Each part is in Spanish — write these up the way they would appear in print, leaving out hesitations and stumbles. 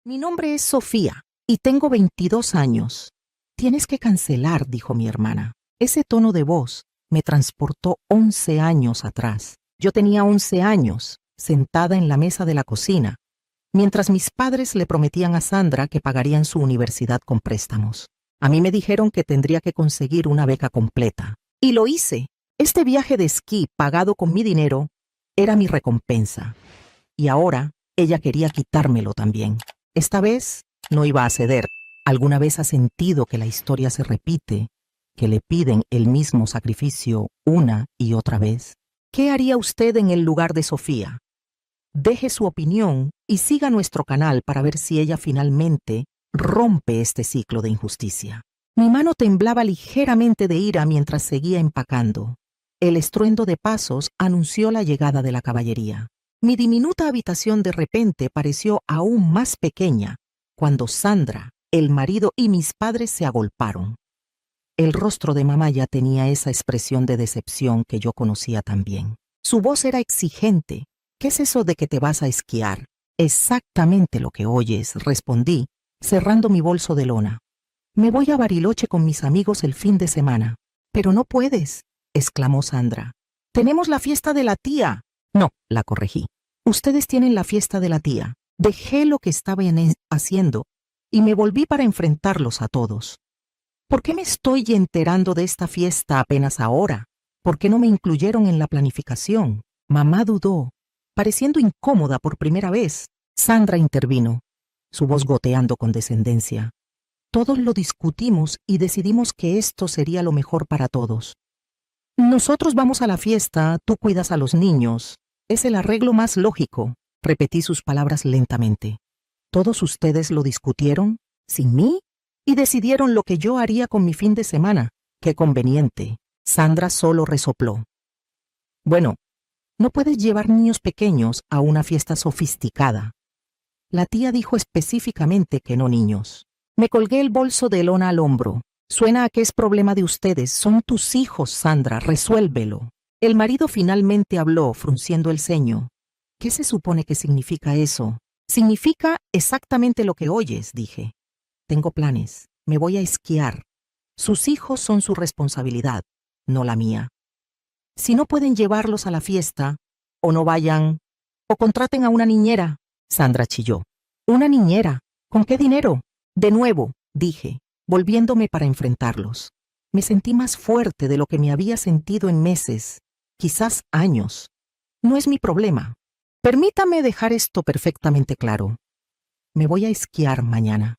Mi nombre es Sofía y tengo 22 años. Tienes que cancelar, dijo mi hermana. Ese tono de voz me transportó 11 años atrás. Yo tenía 11 años, sentada en la mesa de la cocina, mientras mis padres le prometían a Sandra que pagarían su universidad con préstamos. A mí me dijeron que tendría que conseguir una beca completa. Y lo hice. Este viaje de esquí pagado con mi dinero era mi recompensa. Y ahora ella quería quitármelo también. Esta vez no iba a ceder. ¿Alguna vez ha sentido que la historia se repite, que le piden el mismo sacrificio una y otra vez? ¿Qué haría usted en el lugar de Sofía? Deje su opinión y siga nuestro canal para ver si ella finalmente rompe este ciclo de injusticia. Mi mano temblaba ligeramente de ira mientras seguía empacando. El estruendo de pasos anunció la llegada de la caballería. Mi diminuta habitación de repente pareció aún más pequeña cuando Sandra, el marido y mis padres se agolparon. El rostro de mamá ya tenía esa expresión de decepción que yo conocía tan bien. Su voz era exigente. ¿Qué es eso de que te vas a esquiar? Exactamente lo que oyes, respondí, cerrando mi bolso de lona. Me voy a Bariloche con mis amigos el fin de semana. Pero no puedes, exclamó Sandra. Tenemos la fiesta de la tía. No, la corregí. Ustedes tienen la fiesta de la tía. Dejé lo que estaba haciendo y me volví para enfrentarlos a todos. ¿Por qué me estoy enterando de esta fiesta apenas ahora? ¿Por qué no me incluyeron en la planificación? Mamá dudó, pareciendo incómoda por primera vez. Sandra intervino, su voz goteando con descendencia. Todos lo discutimos y decidimos que esto sería lo mejor para todos. Nosotros vamos a la fiesta, tú cuidas a los niños. Es el arreglo más lógico. Repetí sus palabras lentamente. ¿Todos ustedes lo discutieron? ¿Sin mí? Y decidieron lo que yo haría con mi fin de semana. ¡Qué conveniente! Sandra solo resopló. Bueno, no puedes llevar niños pequeños a una fiesta sofisticada. La tía dijo específicamente que no niños. Me colgué el bolso de lona al hombro. Suena a que es problema de ustedes. Son tus hijos, Sandra. Resuélvelo. El marido finalmente habló, frunciendo el ceño. ¿Qué se supone que significa eso? Significa exactamente lo que oyes, dije. Tengo planes. Me voy a esquiar. Sus hijos son su responsabilidad, no la mía. Si no pueden llevarlos a la fiesta, o no vayan, o contraten a una niñera. Sandra chilló. ¿Una niñera? ¿Con qué dinero? De nuevo, dije, volviéndome para enfrentarlos. Me sentí más fuerte de lo que me había sentido en meses, quizás años. No es mi problema. Permítame dejar esto perfectamente claro. Me voy a esquiar mañana.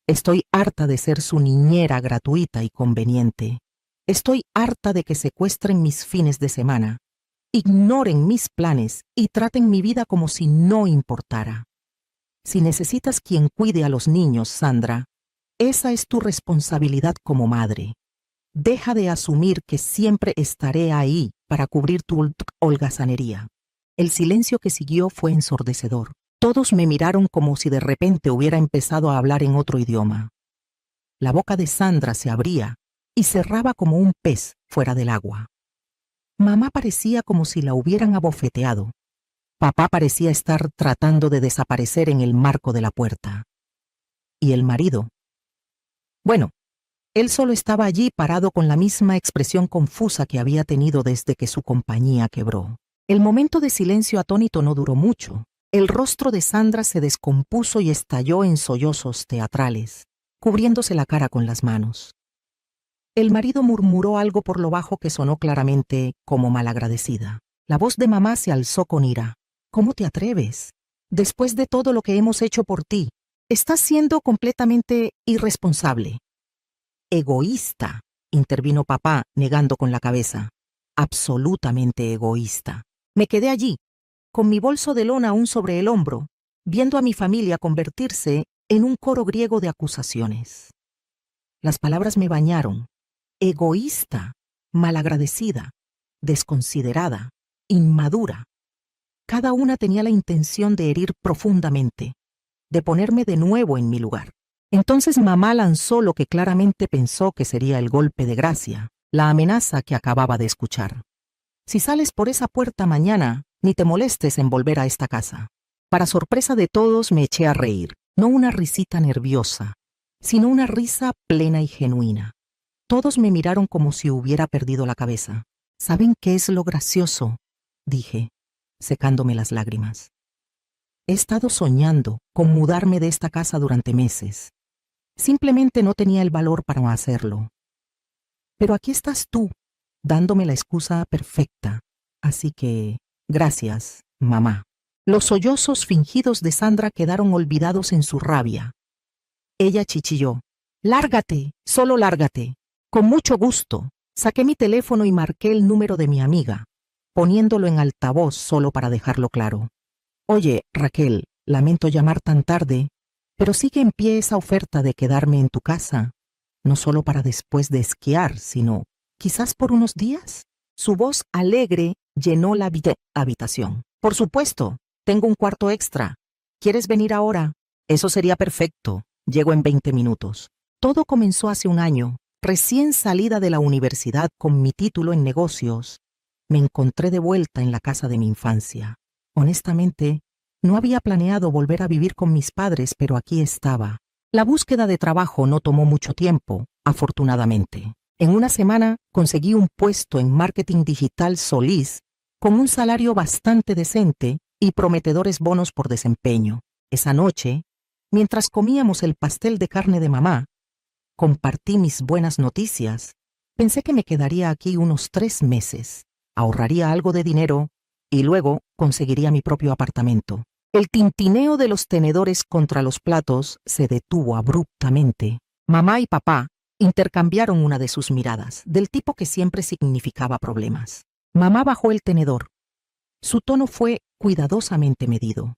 Estoy harta de ser su niñera gratuita y conveniente. Estoy harta de que secuestren mis fines de semana, ignoren mis planes y traten mi vida como si no importara. Si necesitas quien cuide a los niños, Sandra, esa es tu responsabilidad como madre. Deja de asumir que siempre estaré ahí para cubrir tu holgazanería. El silencio que siguió fue ensordecedor. Todos me miraron como si de repente hubiera empezado a hablar en otro idioma. La boca de Sandra se abría y cerraba como un pez fuera del agua. Mamá parecía como si la hubieran abofeteado. Papá parecía estar tratando de desaparecer en el marco de la puerta. ¿Y el marido? Bueno, él solo estaba allí parado con la misma expresión confusa que había tenido desde que su compañía quebró. El momento de silencio atónito no duró mucho. El rostro de Sandra se descompuso y estalló en sollozos teatrales, cubriéndose la cara con las manos. El marido murmuró algo por lo bajo que sonó claramente como malagradecida. La voz de mamá se alzó con ira. ¿Cómo te atreves? Después de todo lo que hemos hecho por ti, estás siendo completamente irresponsable. Egoísta, intervino papá, negando con la cabeza. Absolutamente egoísta. Me quedé allí, con mi bolso de lona aún sobre el hombro, viendo a mi familia convertirse en un coro griego de acusaciones. Las palabras me bañaron. Egoísta, malagradecida, desconsiderada, inmadura. Cada una tenía la intención de herir profundamente, de ponerme de nuevo en mi lugar. Entonces mamá lanzó lo que claramente pensó que sería el golpe de gracia, la amenaza que acababa de escuchar. Si sales por esa puerta mañana, ni te molestes en volver a esta casa. Para sorpresa de todos me eché a reír. No una risita nerviosa, sino una risa plena y genuina. Todos me miraron como si hubiera perdido la cabeza. ¿Saben qué es lo gracioso?, dije, secándome las lágrimas. He estado soñando con mudarme de esta casa durante meses. Simplemente no tenía el valor para hacerlo. Pero aquí estás tú, dándome la excusa perfecta. Así que, gracias, mamá. Los sollozos fingidos de Sandra quedaron olvidados en su rabia. Ella chichilló. «Lárgate, solo lárgate». Con mucho gusto, saqué mi teléfono y marqué el número de mi amiga, poniéndolo en altavoz solo para dejarlo claro. «Oye, Raquel, lamento llamar tan tarde, pero sigue en pie esa oferta de quedarme en tu casa, no solo para después de esquiar, sino quizás por unos días». Su voz alegre llenó la habitación. «Por supuesto, tengo un cuarto extra. ¿Quieres venir ahora? Eso sería perfecto. Llego en 20 minutos». Todo comenzó hace un año. Recién salida de la universidad con mi título en negocios, me encontré de vuelta en la casa de mi infancia. Honestamente, no había planeado volver a vivir con mis padres, pero aquí estaba. La búsqueda de trabajo no tomó mucho tiempo, afortunadamente. En una semana conseguí un puesto en marketing digital Solís con un salario bastante decente y prometedores bonos por desempeño. Esa noche, mientras comíamos el pastel de carne de mamá, compartí mis buenas noticias. Pensé que me quedaría aquí unos 3 meses, ahorraría algo de dinero y luego conseguiría mi propio apartamento. El tintineo de los tenedores contra los platos se detuvo abruptamente. Mamá y papá intercambiaron una de sus miradas, del tipo que siempre significaba problemas. Mamá bajó el tenedor. Su tono fue cuidadosamente medido.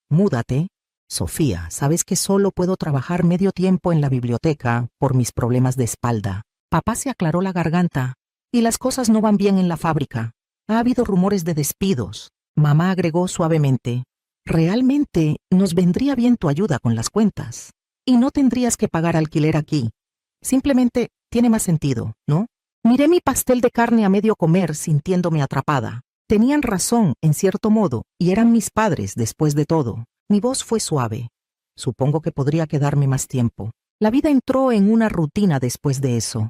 «Múdate. Sofía, sabes que solo puedo trabajar medio tiempo en la biblioteca por mis problemas de espalda». Papá se aclaró la garganta. «Y las cosas no van bien en la fábrica. Ha habido rumores de despidos». Mamá agregó suavemente. «Realmente nos vendría bien tu ayuda con las cuentas. Y no tendrías que pagar alquiler aquí. Simplemente tiene más sentido, ¿no?» Miré mi pastel de carne a medio comer sintiéndome atrapada. Tenían razón, en cierto modo, y eran mis padres después de todo. Mi voz fue suave. Supongo que podría quedarme más tiempo. La vida entró en una rutina después de eso.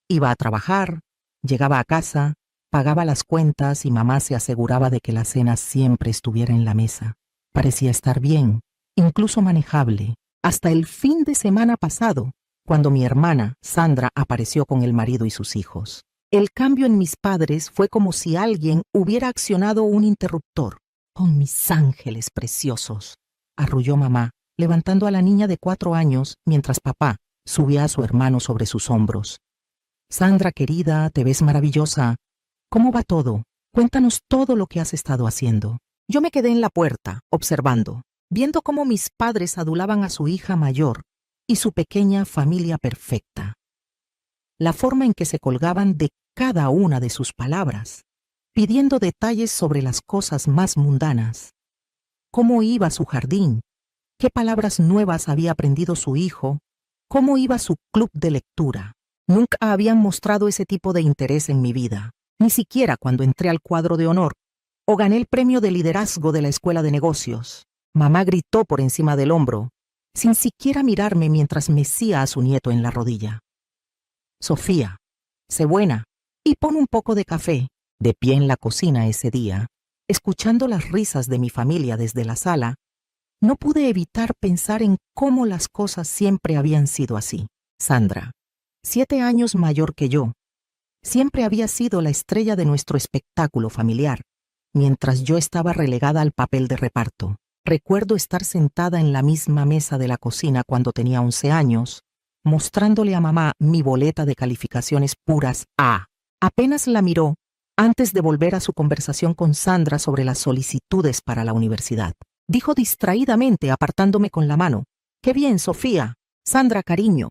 Iba a trabajar, llegaba a casa, pagaba las cuentas y mamá se aseguraba de que la cena siempre estuviera en la mesa. Parecía estar bien, incluso manejable, hasta el fin de semana pasado, cuando mi hermana, Sandra, apareció con el marido y sus hijos. El cambio en mis padres fue como si alguien hubiera accionado un interruptor. «Oh, mis ángeles preciosos», arrulló mamá, levantando a la niña de 4 años mientras papá subía a su hermano sobre sus hombros. «Sandra, querida, te ves maravillosa. ¿Cómo va todo? Cuéntanos todo lo que has estado haciendo». Yo me quedé en la puerta, observando, viendo cómo mis padres adulaban a su hija mayor y su pequeña familia perfecta. La forma en que se colgaban de cada una de sus palabras, pidiendo detalles sobre las cosas más mundanas. ¿Cómo iba su jardín? ¿Qué palabras nuevas había aprendido su hijo? ¿Cómo iba su club de lectura? Nunca habían mostrado ese tipo de interés en mi vida, ni siquiera cuando entré al cuadro de honor o gané el premio de liderazgo de la escuela de negocios. Mamá gritó por encima del hombro, sin siquiera mirarme mientras mecía a su nieto en la rodilla. «Sofía, sé buena y pon un poco de café». De pie en la cocina ese día, escuchando las risas de mi familia desde la sala, no pude evitar pensar en cómo las cosas siempre habían sido así. Sandra, 7 años mayor que yo, siempre había sido la estrella de nuestro espectáculo familiar, mientras yo estaba relegada al papel de reparto. Recuerdo estar sentada en la misma mesa de la cocina cuando tenía 11 años, mostrándole a mamá mi boleta de calificaciones puras A. Apenas la miró antes de volver a su conversación con Sandra sobre las solicitudes para la universidad. Dijo distraídamente, apartándome con la mano: «Qué bien, Sofía. Sandra, cariño,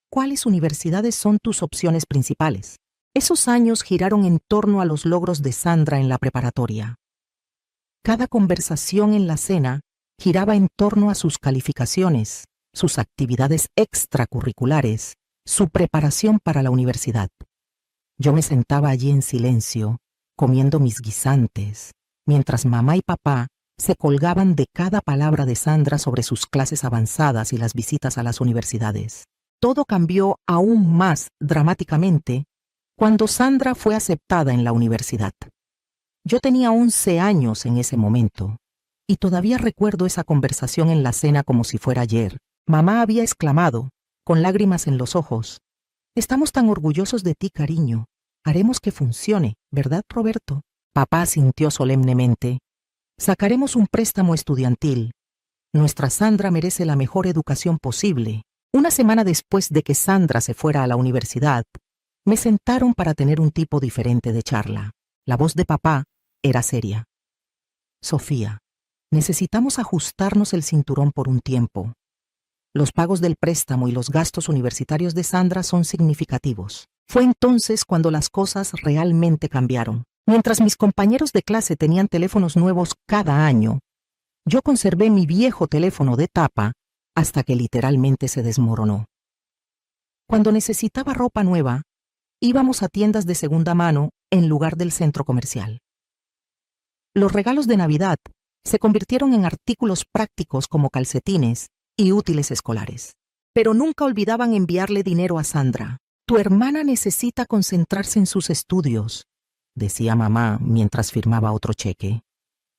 ¿cuáles universidades son tus opciones principales?». Esos años giraron en torno a los logros de Sandra en la preparatoria. Cada conversación en la cena giraba en torno a sus calificaciones, sus actividades extracurriculares, su preparación para la universidad. Yo me sentaba allí en silencio, comiendo mis guisantes, mientras mamá y papá se colgaban de cada palabra de Sandra sobre sus clases avanzadas y las visitas a las universidades. Todo cambió aún más dramáticamente cuando Sandra fue aceptada en la universidad. Yo tenía 11 años en ese momento, y todavía recuerdo esa conversación en la cena como si fuera ayer. Mamá había exclamado, con lágrimas en los ojos: «Estamos tan orgullosos de ti, cariño. Haremos que funcione, ¿verdad, Roberto?» Papá asintió solemnemente. «Sacaremos un préstamo estudiantil. Nuestra Sandra merece la mejor educación posible». Una semana después de que Sandra se fuera a la universidad, me sentaron para tener un tipo diferente de charla. La voz de papá era seria. «Sofía, necesitamos ajustarnos el cinturón por un tiempo. Los pagos del préstamo y los gastos universitarios de Sandra son significativos». Fue entonces cuando las cosas realmente cambiaron. Mientras mis compañeros de clase tenían teléfonos nuevos cada año, yo conservé mi viejo teléfono de tapa hasta que literalmente se desmoronó. Cuando necesitaba ropa nueva, íbamos a tiendas de segunda mano en lugar del centro comercial. Los regalos de Navidad se convirtieron en artículos prácticos como calcetines y útiles escolares. Pero nunca olvidaban enviarle dinero a Sandra. «Tu hermana necesita concentrarse en sus estudios», decía mamá mientras firmaba otro cheque.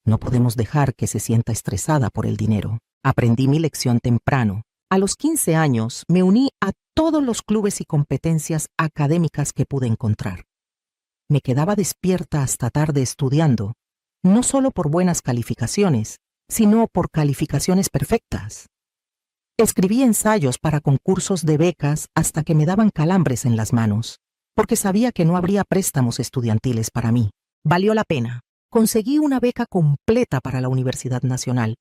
«No podemos dejar que se sienta estresada por el dinero». Aprendí mi lección temprano. A los 15 años me uní a todos los clubes y competencias académicas que pude encontrar. Me quedaba despierta hasta tarde estudiando, no solo por buenas calificaciones, sino por calificaciones perfectas. Escribí ensayos para concursos de becas hasta que me daban calambres en las manos, porque sabía que no habría préstamos estudiantiles para mí. Valió la pena. Conseguí una beca completa para la Universidad Nacional.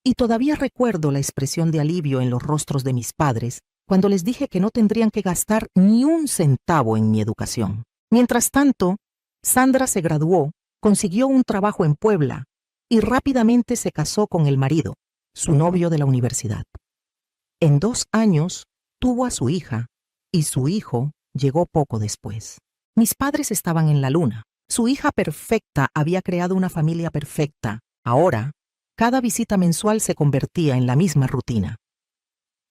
Y todavía recuerdo la expresión de alivio en los rostros de mis padres cuando les dije que no tendrían que gastar ni un centavo en mi educación. Mientras tanto, Sandra se graduó, consiguió un trabajo en Puebla y rápidamente se casó con el marido, su novio de la universidad. En 2 años tuvo a su hija y su hijo llegó poco después. Mis padres estaban en la luna. Su hija perfecta había creado una familia perfecta. Ahora, cada visita mensual se convertía en la misma rutina.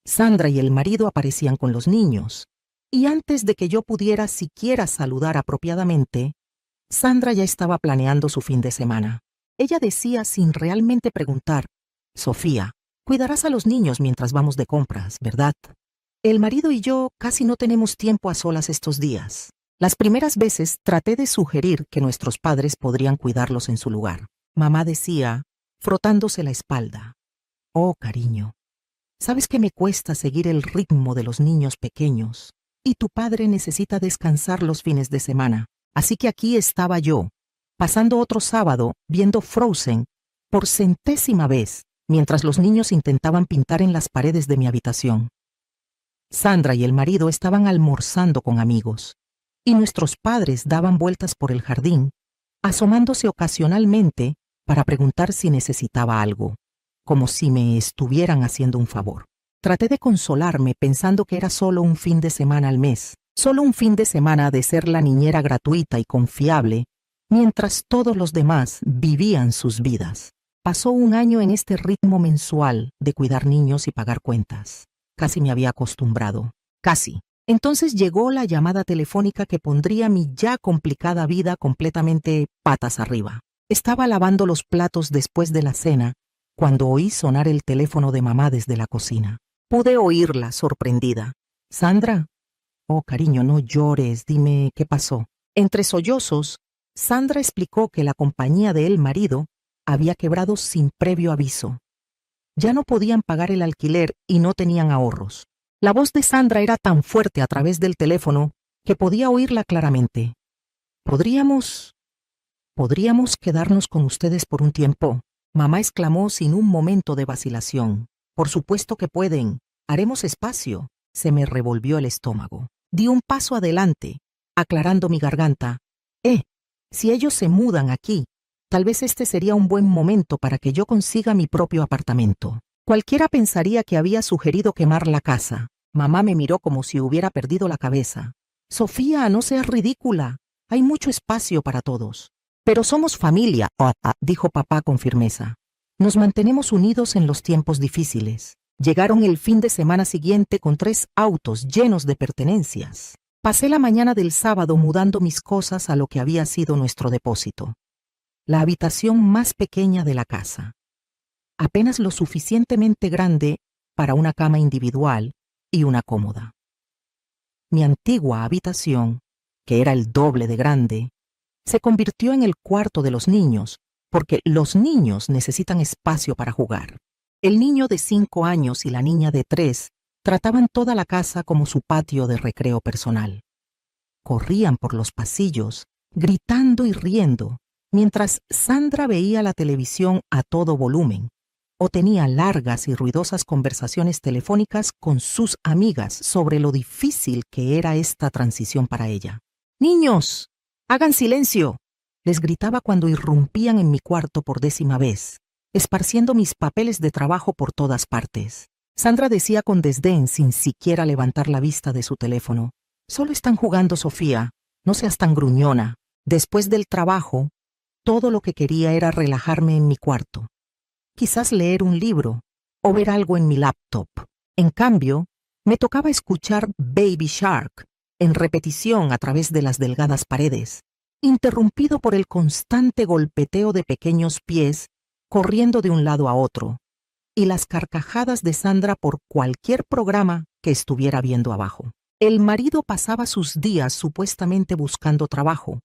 Sandra y el marido aparecían con los niños, y antes de que yo pudiera siquiera saludar apropiadamente, Sandra ya estaba planeando su fin de semana. Ella decía sin realmente preguntar: «Sofía, cuidarás a los niños mientras vamos de compras, ¿verdad? El marido y yo casi no tenemos tiempo a solas estos días». Las primeras veces traté de sugerir que nuestros padres podrían cuidarlos en su lugar. Mamá decía, frotándose la espalda: «Oh, cariño, sabes que me cuesta seguir el ritmo de los niños pequeños, y tu padre necesita descansar los fines de semana». Así que aquí estaba yo, pasando otro sábado viendo Frozen por 100ª vez, mientras los niños intentaban pintar en las paredes de mi habitación. Sandra y el marido estaban almorzando con amigos, y nuestros padres daban vueltas por el jardín, asomándose ocasionalmente para preguntar si necesitaba algo, como si me estuvieran haciendo un favor. Traté de consolarme pensando que era solo un fin de semana al mes, solo un fin de semana de ser la niñera gratuita y confiable, mientras todos los demás vivían sus vidas. Pasó un año en este ritmo mensual de cuidar niños y pagar cuentas. Casi me había acostumbrado. Casi. Entonces llegó la llamada telefónica que pondría mi ya complicada vida completamente patas arriba. Estaba lavando los platos después de la cena cuando oí sonar el teléfono de mamá desde la cocina. Pude oírla sorprendida. «¿Sandra? Oh, cariño, no llores, dime qué pasó». Entre sollozos, Sandra explicó que la compañía de el marido había quebrado sin previo aviso. Ya no podían pagar el alquiler y no tenían ahorros. La voz de Sandra era tan fuerte a través del teléfono que podía oírla claramente. ¿Podríamos quedarnos con ustedes por un tiempo?», mamá exclamó sin un momento de vacilación. «Por supuesto que pueden. Haremos espacio». Se me revolvió el estómago. Di un paso adelante, aclarando mi garganta. Si ellos se mudan aquí, tal vez este sería un buen momento para que yo consiga mi propio apartamento. Cualquiera pensaría que había sugerido quemar la casa. Mamá me miró como si hubiera perdido la cabeza. «Sofía, no seas ridícula. Hay mucho espacio para todos». «Pero somos familia», dijo papá con firmeza. Nos mantenemos unidos en los tiempos difíciles. Llegaron el fin de semana siguiente con 3 autos llenos de pertenencias. Pasé la mañana del sábado mudando mis cosas a lo que había sido nuestro depósito, la habitación más pequeña de la casa, apenas lo suficientemente grande para una cama individual y una cómoda. Mi antigua habitación, que era el doble de grande, se convirtió en el cuarto de los niños, porque los niños necesitan espacio para jugar. El niño de 5 años y la niña de 3 trataban toda la casa como su patio de recreo personal. Corrían por los pasillos, gritando y riendo, mientras Sandra veía la televisión a todo volumen, o tenía largas y ruidosas conversaciones telefónicas con sus amigas sobre lo difícil que era esta transición para ella. «¡Niños! ¡Hagan silencio!», les gritaba cuando irrumpían en mi cuarto por 10ª vez, esparciendo mis papeles de trabajo por todas partes. Sandra decía con desdén, sin siquiera levantar la vista de su teléfono: «Solo están jugando, Sofía, no seas tan gruñona». Después del trabajo, todo lo que quería era relajarme en mi cuarto, quizás leer un libro o ver algo en mi laptop. En cambio, me tocaba escuchar Baby Shark en repetición a través de las delgadas paredes, interrumpido por el constante golpeteo de pequeños pies corriendo de un lado a otro, y las carcajadas de Sandra por cualquier programa que estuviera viendo abajo. El marido pasaba sus días supuestamente buscando trabajo,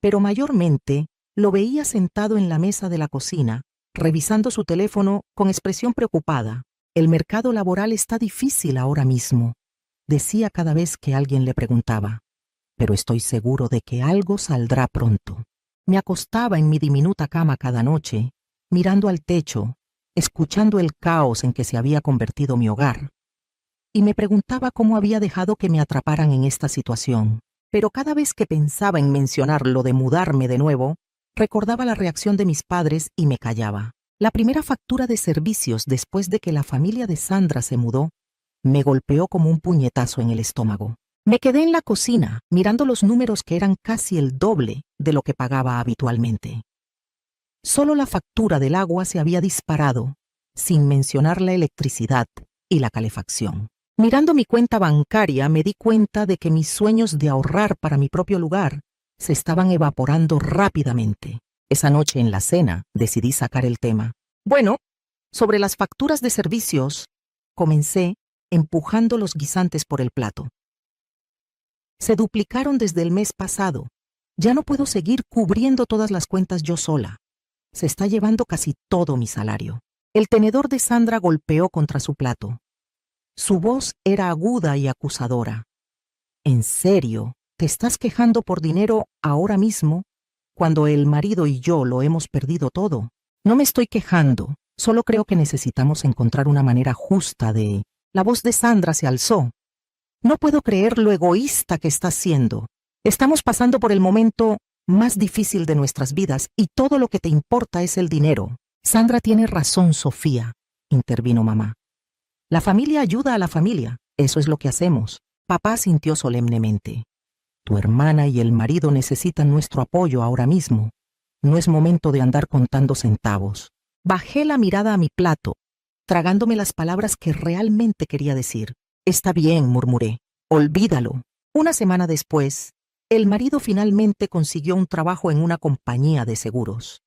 pero mayormente lo veía sentado en la mesa de la cocina, revisando su teléfono con expresión preocupada. «El mercado laboral está difícil ahora mismo», decía cada vez que alguien le preguntaba, «pero estoy seguro de que algo saldrá pronto». Me acostaba en mi diminuta cama cada noche, mirando al techo, escuchando el caos en que se había convertido mi hogar, y me preguntaba cómo había dejado que me atraparan en esta situación. Pero cada vez que pensaba en mencionar lo de mudarme de nuevo, recordaba la reacción de mis padres y me callaba. La primera factura de servicios después de que la familia de Sandra se mudó me golpeó como un puñetazo en el estómago. Me quedé en la cocina mirando los números que eran casi el doble de lo que pagaba habitualmente. Solo la factura del agua se había disparado, sin mencionar la electricidad y la calefacción. Mirando mi cuenta bancaria me di cuenta de que mis sueños de ahorrar para mi propio lugar se estaban evaporando rápidamente. Esa noche en la cena decidí sacar el tema. «Bueno, sobre las facturas de servicios», comencé, empujando los guisantes por el plato. «Se duplicaron desde el mes pasado. Ya no puedo seguir cubriendo todas las cuentas yo sola. Se está llevando casi todo mi salario». El tenedor de Sandra golpeó contra su plato. Su voz era aguda y acusadora. «¿En serio? ¿Te estás quejando por dinero ahora mismo, cuando el marido y yo lo hemos perdido todo?» «No me estoy quejando, solo creo que necesitamos encontrar una manera justa de...». La voz de Sandra se alzó. «No puedo creer lo egoísta que estás siendo. Estamos pasando por el momento más difícil de nuestras vidas y todo lo que te importa es el dinero». «Sandra tiene razón, Sofía», intervino mamá. «La familia ayuda a la familia, eso es lo que hacemos». Papá sintió solemnemente. «Tu hermana y el marido necesitan nuestro apoyo ahora mismo. No es momento de andar contando centavos». Bajé la mirada a mi plato, tragándome las palabras que realmente quería decir. «Está bien», murmuré. «Olvídalo». Una semana después, el marido finalmente consiguió un trabajo en una compañía de seguros.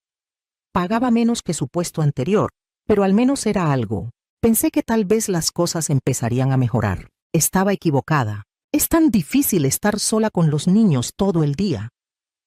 Pagaba menos que su puesto anterior, pero al menos era algo. Pensé que tal vez las cosas empezarían a mejorar. Estaba equivocada. «Es tan difícil estar sola con los niños todo el día»,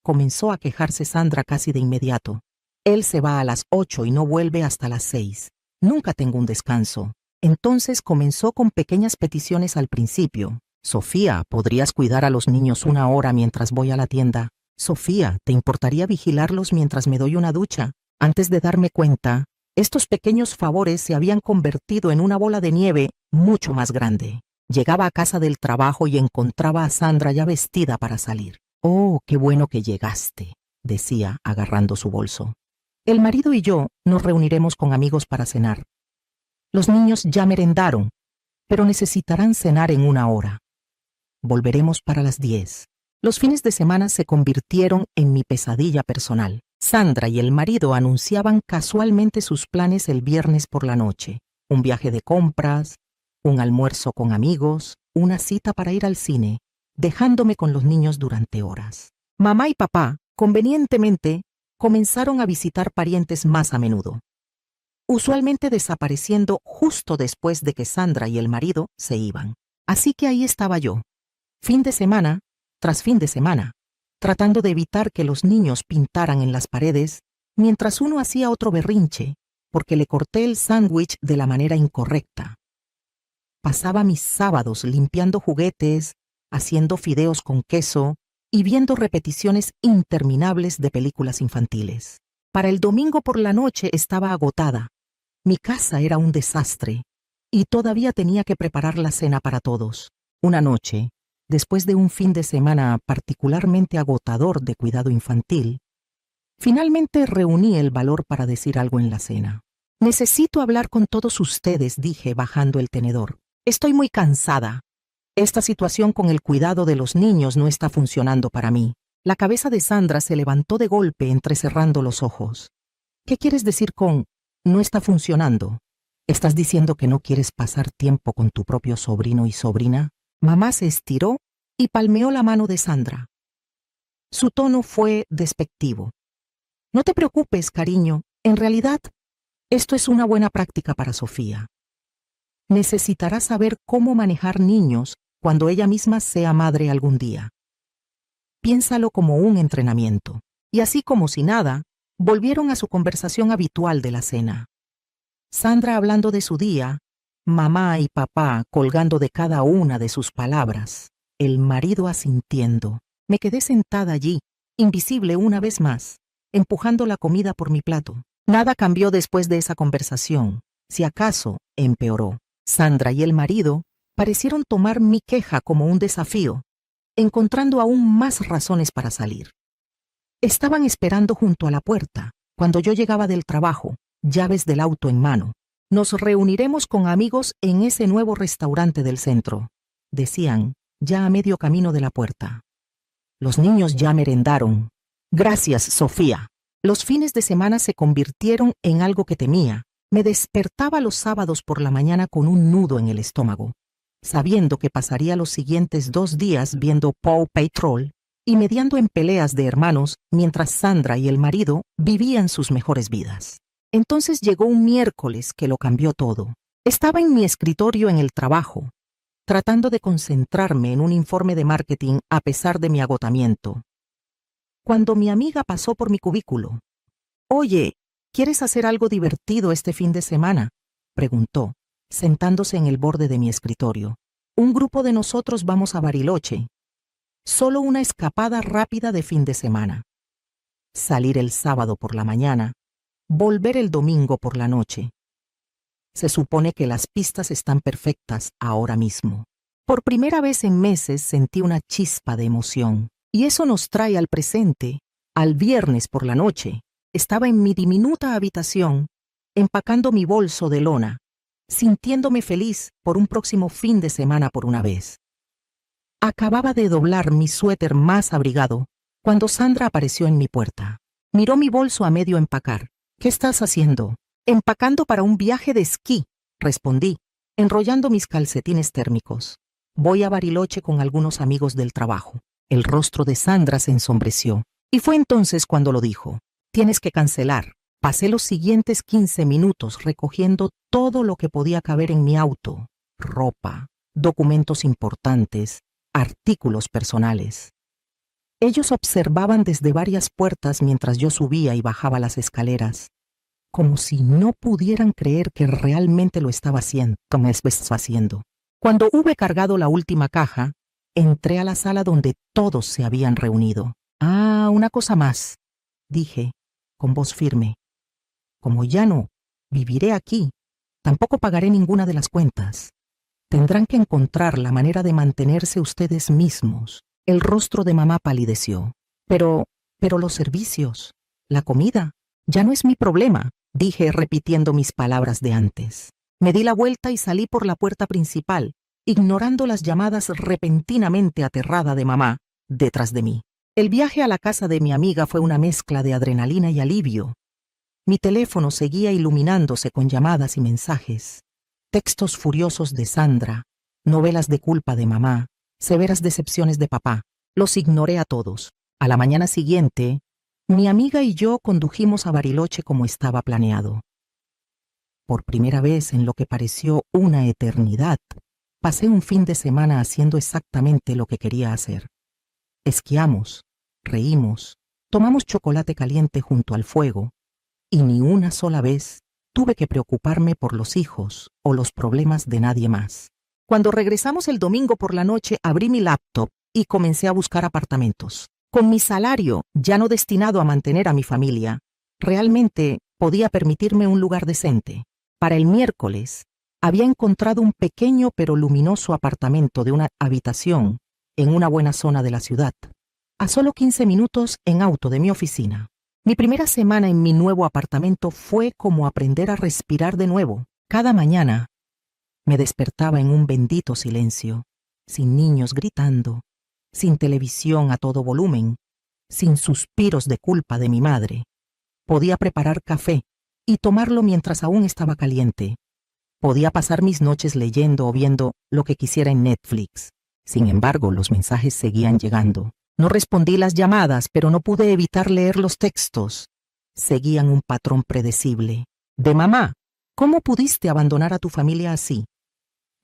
comenzó a quejarse Sandra casi de inmediato. «Él se va a las 8 y no vuelve hasta las 6. Nunca tengo un descanso». Entonces comenzó con pequeñas peticiones al principio. «Sofía, ¿podrías cuidar a los niños 1 hora mientras voy a la tienda? Sofía, ¿te importaría vigilarlos mientras me doy una ducha?». Antes de darme cuenta, estos pequeños favores se habían convertido en una bola de nieve mucho más grande. Llegaba a casa del trabajo y encontraba a Sandra ya vestida para salir. «Oh, qué bueno que llegaste», decía, agarrando su bolso. «El marido y yo nos reuniremos con amigos para cenar. Los niños ya merendaron, pero necesitarán cenar en 1 hora. Volveremos para las 10. Los fines de semana se convirtieron en mi pesadilla personal. Sandra y el marido anunciaban casualmente sus planes el viernes por la noche: un viaje de compras, un almuerzo con amigos, una cita para ir al cine, dejándome con los niños durante horas. Mamá y papá, convenientemente, comenzaron a visitar parientes más a menudo, usualmente desapareciendo justo después de que Sandra y el marido se iban. Así que ahí estaba yo, fin de semana tras fin de semana, tratando de evitar que los niños pintaran en las paredes, mientras uno hacía otro berrinche, porque le corté el sándwich de la manera incorrecta. Pasaba mis sábados limpiando juguetes, haciendo fideos con queso y viendo repeticiones interminables de películas infantiles. Para el domingo por la noche estaba agotada. Mi casa era un desastre y todavía tenía que preparar la cena para todos. Una noche, después de un fin de semana particularmente agotador de cuidado infantil, finalmente reuní el valor para decir algo en la cena. Necesito hablar con todos ustedes, dije bajando el tenedor. Estoy muy cansada. Esta situación con el cuidado de los niños no está funcionando para mí. La cabeza de Sandra se levantó de golpe entrecerrando los ojos. ¿Qué quieres decir con no está funcionando? ¿Estás diciendo que no quieres pasar tiempo con tu propio sobrino y sobrina? Mamá se estiró y palmeó la mano de Sandra. Su tono fue despectivo. No te preocupes, cariño. En realidad, esto es una buena práctica para Sofía. Necesitará saber cómo manejar niños cuando ella misma sea madre algún día. Piénsalo como un entrenamiento. Y así como si nada, volvieron a su conversación habitual de la cena. Sandra hablando de su día, mamá y papá colgando de cada una de sus palabras, el marido asintiendo. Me quedé sentada allí, invisible una vez más, empujando la comida por mi plato. Nada cambió después de esa conversación. Si acaso, empeoró. Sandra y el marido parecieron tomar mi queja como un desafío, encontrando aún más razones para salir. Estaban esperando junto a la puerta, cuando yo llegaba del trabajo, llaves del auto en mano. Nos reuniremos con amigos en ese nuevo restaurante del centro, decían, ya a medio camino de la puerta. Los niños ya merendaron. Gracias, Sofía. Los fines de semana se convirtieron en algo que temía. Me despertaba los sábados por la mañana con un nudo en el estómago, sabiendo que pasaría los siguientes 2 días viendo Paw Patrol y mediando en peleas de hermanos mientras Sandra y el marido vivían sus mejores vidas. Entonces llegó un miércoles que lo cambió todo. Estaba en mi escritorio en el trabajo, tratando de concentrarme en un informe de marketing a pesar de mi agotamiento, cuando mi amiga pasó por mi cubículo. Oye, ¿quieres hacer algo divertido este fin de semana?, preguntó, sentándose en el borde de mi escritorio. Un grupo de nosotros vamos a Bariloche. Solo una escapada rápida de fin de semana. Salir el sábado por la mañana, volver el domingo por la noche. Se supone que las pistas están perfectas ahora mismo. Por primera vez en meses sentí una chispa de emoción. Y eso nos trae al presente, al viernes por la noche. Estaba en mi diminuta habitación, empacando mi bolso de lona, sintiéndome feliz por un próximo fin de semana por una vez. Acababa de doblar mi suéter más abrigado cuando Sandra apareció en mi puerta. Miró mi bolso a medio empacar. ¿Qué estás haciendo? Empacando para un viaje de esquí, respondí, enrollando mis calcetines térmicos. Voy a Bariloche con algunos amigos del trabajo. El rostro de Sandra se ensombreció, y fue entonces cuando lo dijo. Tienes que cancelar. Pasé los siguientes 15 minutos recogiendo todo lo que podía caber en mi auto: ropa, documentos importantes, artículos personales. Ellos observaban desde varias puertas mientras yo subía y bajaba las escaleras, como si no pudieran creer que realmente lo estaba haciendo. Cuando hube cargado la última caja, entré a la sala donde todos se habían reunido. Una cosa más, dije, con voz firme. Como ya no viviré aquí, tampoco pagaré ninguna de las cuentas. Tendrán que encontrar la manera de mantenerse ustedes mismos. El rostro de mamá palideció. Pero los servicios, la comida, ya no es mi problema, dije repitiendo mis palabras de antes. Me di la vuelta y salí por la puerta principal, ignorando las llamadas repentinamente aterrada de mamá detrás de mí. El viaje a la casa de mi amiga fue una mezcla de adrenalina y alivio. Mi teléfono seguía iluminándose con llamadas y mensajes, textos furiosos de Sandra, novelas de culpa de mamá, severas decepciones de papá. Los ignoré a todos. A la mañana siguiente, mi amiga y yo condujimos a Bariloche como estaba planeado. Por primera vez en lo que pareció una eternidad, pasé un fin de semana haciendo exactamente lo que quería hacer. Esquiamos, reímos, tomamos chocolate caliente junto al fuego, y ni una sola vez tuve que preocuparme por los hijos o los problemas de nadie más. Cuando regresamos el domingo por la noche, abrí mi laptop y comencé a buscar apartamentos. Con mi salario, ya no destinado a mantener a mi familia, realmente podía permitirme un lugar decente. Para el miércoles, había encontrado un pequeño pero luminoso apartamento de una habitación en una buena zona de la ciudad, a solo 15 minutos en auto de mi oficina. Mi primera semana en mi nuevo apartamento fue como aprender a respirar de nuevo. Cada mañana me despertaba en un bendito silencio, sin niños gritando, sin televisión a todo volumen, sin suspiros de culpa de mi madre. Podía preparar café y tomarlo mientras aún estaba caliente. Podía pasar mis noches leyendo o viendo lo que quisiera en Netflix. Sin embargo, los mensajes seguían llegando. No respondí las llamadas, pero no pude evitar leer los textos. Seguían un patrón predecible. De mamá, ¿cómo pudiste abandonar a tu familia así?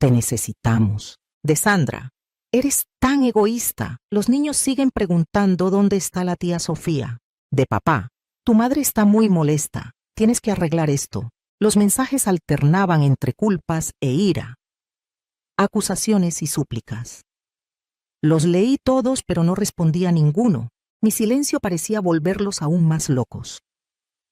Te necesitamos. De Sandra, eres tan egoísta. Los niños siguen preguntando dónde está la tía Sofía. De papá, tu madre está muy molesta. Tienes que arreglar esto. Los mensajes alternaban entre culpas e ira, acusaciones y súplicas. Los leí todos, pero no respondí a ninguno. Mi silencio parecía volverlos aún más locos.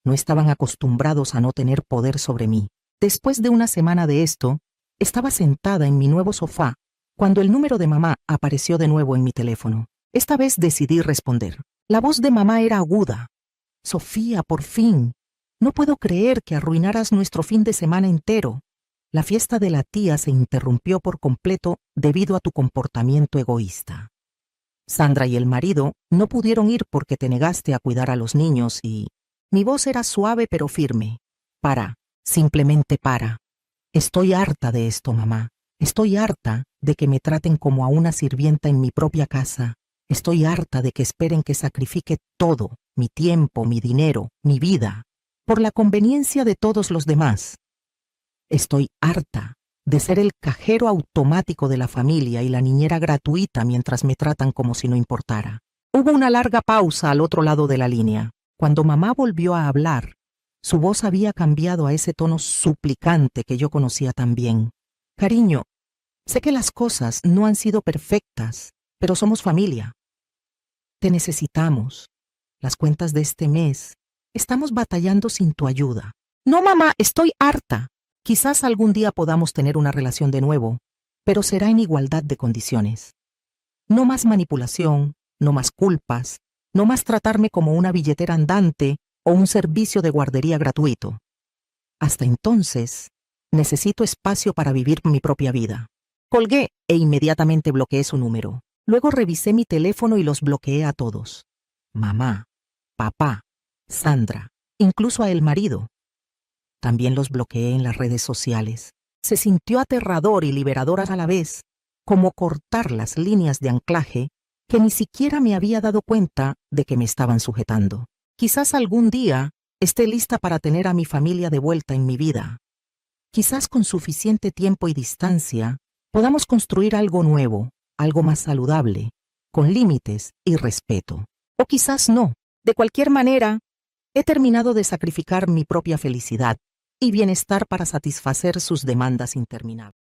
No estaban acostumbrados a no tener poder sobre mí. Después de una semana de esto, estaba sentada en mi nuevo sofá, cuando el número de mamá apareció de nuevo en mi teléfono. Esta vez decidí responder. La voz de mamá era aguda. Sofía, por fin. No puedo creer que arruinaras nuestro fin de semana entero. La fiesta de la tía se interrumpió por completo debido a tu comportamiento egoísta. Sandra y el marido no pudieron ir porque te negaste a cuidar a los niños y... Mi voz era suave pero firme. Para, simplemente para. Estoy harta de esto, mamá. Estoy harta de que me traten como a una sirvienta en mi propia casa. Estoy harta de que esperen que sacrifique todo, mi tiempo, mi dinero, mi vida, por la conveniencia de todos los demás. Estoy harta de ser el cajero automático de la familia y la niñera gratuita mientras me tratan como si no importara. Hubo una larga pausa al otro lado de la línea. Cuando mamá volvió a hablar, su voz había cambiado a ese tono suplicante que yo conocía tan bien. Cariño, sé que las cosas no han sido perfectas, pero somos familia. Te necesitamos. Las cuentas de este mes, estamos batallando sin tu ayuda. No, mamá, estoy harta. Quizás algún día podamos tener una relación de nuevo, pero será en igualdad de condiciones. No más manipulación, no más culpas, no más tratarme como una billetera andante o un servicio de guardería gratuito. Hasta entonces, necesito espacio para vivir mi propia vida. Colgué e inmediatamente bloqueé su número. Luego revisé mi teléfono y los bloqueé a todos. Mamá, papá, Sandra, incluso a el marido. También los bloqueé en las redes sociales. Se sintió aterrador y liberador a la vez, como cortar las líneas de anclaje que ni siquiera me había dado cuenta de que me estaban sujetando. Quizás algún día esté lista para tener a mi familia de vuelta en mi vida. Quizás con suficiente tiempo y distancia podamos construir algo nuevo, algo más saludable, con límites y respeto. O quizás no. De cualquier manera, he terminado de sacrificar mi propia felicidad y bienestar para satisfacer sus demandas interminables.